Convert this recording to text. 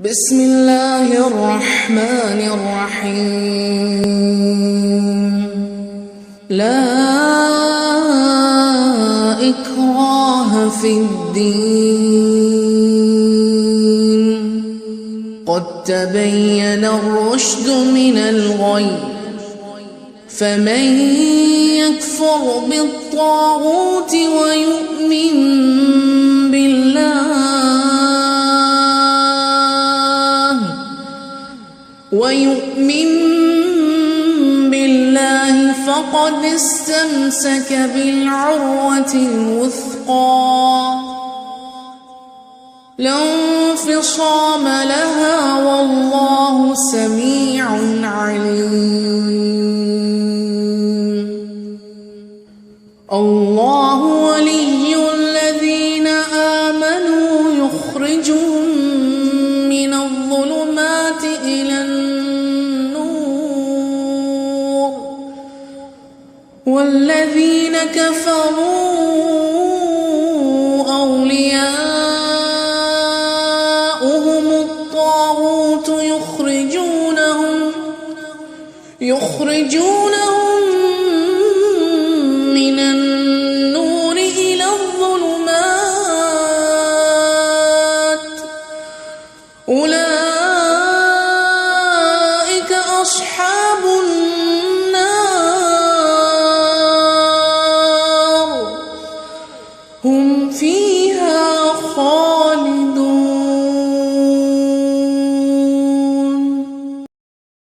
بسم الله الرحمن الرحيم. لا إكراه في الدين، قد تبين الرشد من الغي، فمن يكفر بالطاغوت ويؤمن بالله فقد استمسك بالعروة الوثقى، لا انفصام لها، والله سميع عليم. الله ولي الذين آمنوا يخرجهم من الظلمات إلى النور، والذين كفروا أولياؤهم الطاغوت يخرجونهم